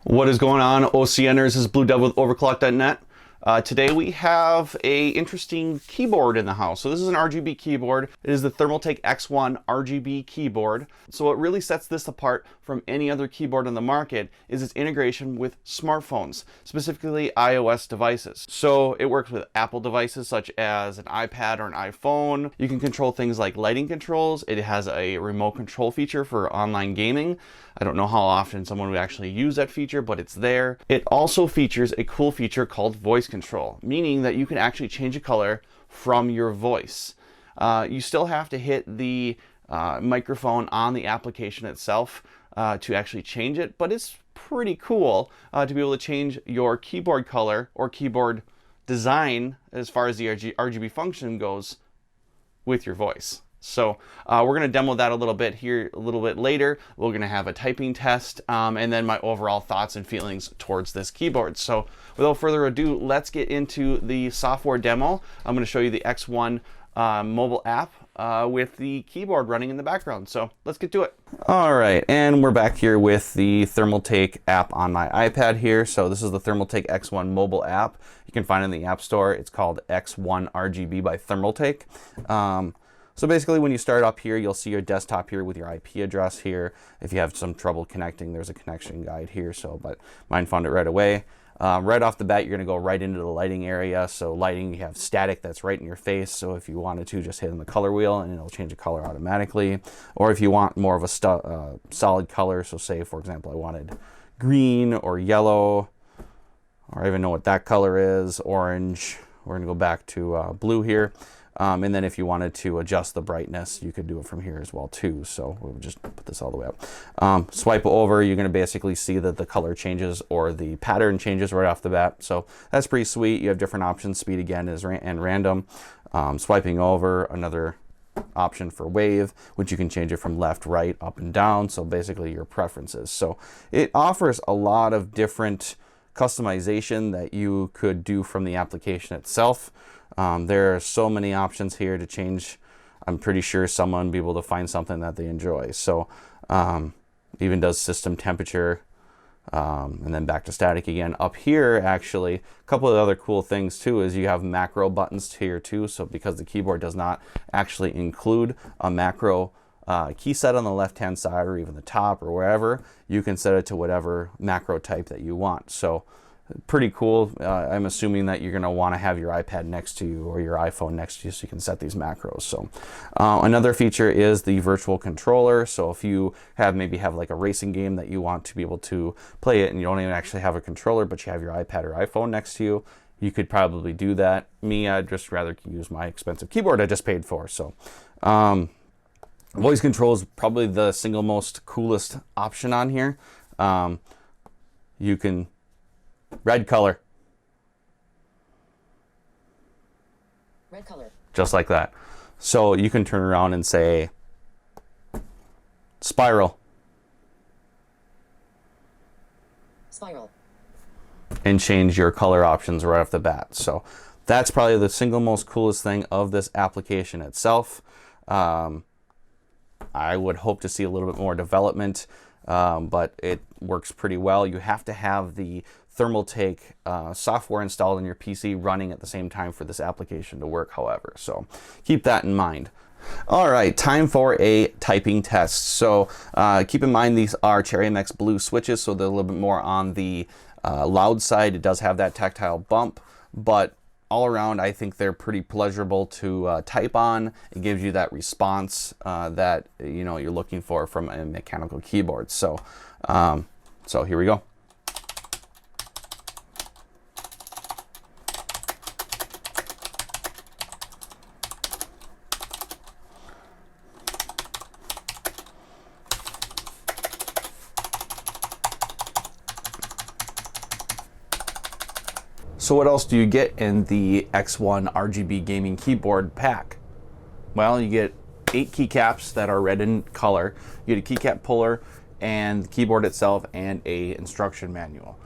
What is going on, OCNers? This is Blue Devil with Overclock.net. Today we have a interesting keyboard in the house. So this is an RGB keyboard. It is the Thermaltake X1 RGB keyboard. So what really sets this apart from any other keyboard on the market is its integration with smartphones, specifically iOS devices. So it works with Apple devices such as an iPad or an iPhone. You can control things like lighting controls. It has a remote control feature for online gaming. I don't know how often someone would actually use that feature, but it's there. It also features a cool feature called voice control, meaning that you can actually change a color from your voice. You still have to hit the microphone on the application itself to actually change it, but it's pretty cool to be able to change your keyboard color or keyboard design as far as the RGB function goes with your voice. So we're going to demo that a little bit here a little bit later. We're going to have a typing test and then my overall thoughts and feelings towards this keyboard. So without further ado, let's get into the software demo. I'm going to show you the X1 mobile app with the keyboard running in the background. So let's get to it. All right, and we're back here with the Thermaltake app on my iPad here. So this is the Thermaltake X1 mobile app. You can find it in the App Store. It's called X1 RGB by Thermaltake. So basically when you start up here, you'll see your desktop here with your IP address here. If you have some trouble connecting, there's a connection guide here, but mine found it right away. Right off the bat, you're gonna go right into the lighting area. So lighting, you have static that's right in your face. So if you wanted to, just hit on the color wheel and it'll change the color automatically. Or if you want more of a solid color, so say for example, I wanted green or yellow, or I even know what that color is, orange. We're gonna go back to blue here. And then if you wanted to adjust the brightness, you could do it from here as well too. So we'll just put this all the way up. Swipe over, you're going to basically see that the color changes or the pattern changes right off the bat. So that's pretty sweet. You have different options. Speed again is and random. Swiping over, another option for wave, which you can change it from left, right, up and down. So basically your preferences. So it offers a lot of different customization that you could do from the application itself. There are so many options here to change. I'm pretty sure someone will be able to find something that they enjoy. So even does system temperature and then back to static again. Up here, actually, a couple of other cool things too is you have macro buttons here too. So because the keyboard does not actually include a macro key set on the left hand side or even the top or wherever, you can set it to whatever macro type that you want. So pretty cool. I'm assuming that you're going to want to have your iPad next to you or your iPhone next to you so you can set these macros. So another feature is the virtual controller. So if you maybe have like a racing game that you want to be able to play it and you don't even actually have a controller, but you have your iPad or iPhone next to you, you could probably do that. Me, I'd just rather use my expensive keyboard I just paid for. So voice control is probably the single most coolest option on here. You can red color. Red color. Just like that. So you can turn around and say spiral. Spiral. And change your color options right off the bat. So that's probably the single most coolest thing of this application itself. I would hope to see a little bit more development, but it works pretty well. You have to have the Thermaltake software installed in your PC running at the same time for this application to work, however. So keep that in mind. All right, time for a typing test. So keep in mind these are Cherry MX Blue switches, so they're a little bit more on the loud side. It does have that tactile bump, but all around I think they're pretty pleasurable to type on. It gives you that response that you're looking for from a mechanical keyboard. So so here we go. So what else do you get in the X1 RGB gaming keyboard pack? Well, you get 8 keycaps that are red in color. You get a keycap puller and the keyboard itself and a instruction manual.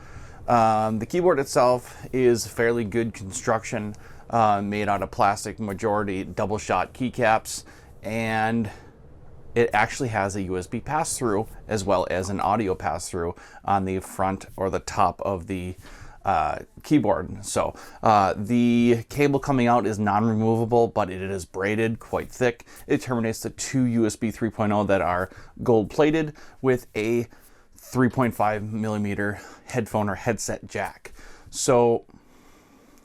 The keyboard itself is fairly good construction, made out of plastic, majority double shot keycaps, and it actually has a USB pass-through as well as an audio pass-through on the front or the top of the keyboard. So the cable coming out is non-removable, but it is braided quite thick. It terminates to two USB 3.0 that are gold-plated with a 3.5 millimeter headphone or headset jack. So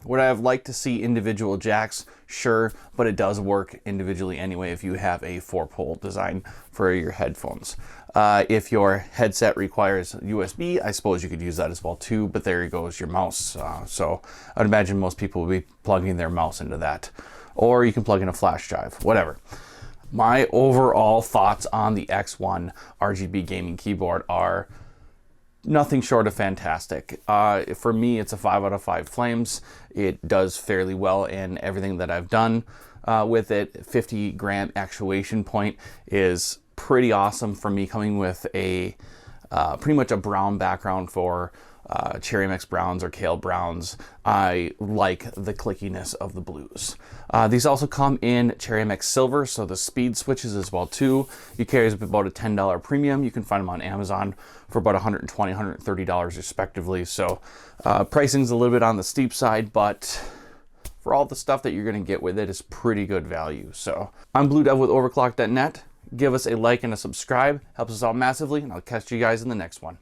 would I have liked to see individual jacks? Sure, but it does work individually anyway if you have a 4-pole design for your headphones. If your headset requires USB, I suppose you could use that as well too, but there goes your mouse. So I'd imagine most people will be plugging their mouse into that. Or you can plug in a flash drive, whatever. My overall thoughts on the X1 RGB gaming keyboard are nothing short of fantastic. For me, it's a 5 out of 5 flames. It does fairly well in everything that I've done with it. 50 gram actuation point is pretty awesome for me, coming with a pretty much a brown background for cherry mix browns or kale browns. I like the clickiness of the blues. These also come in cherry mix silver, so the speed switches as well too. You carry about a $10 premium. You can find them on Amazon for about $120, $130 respectively. So pricing's a little bit on the steep side, but for all the stuff that you're going to get with it, is pretty good value. So I'm Blue Devil with overclock.net. Give us a like and a subscribe, helps us out massively, and I'll catch you guys in the next one.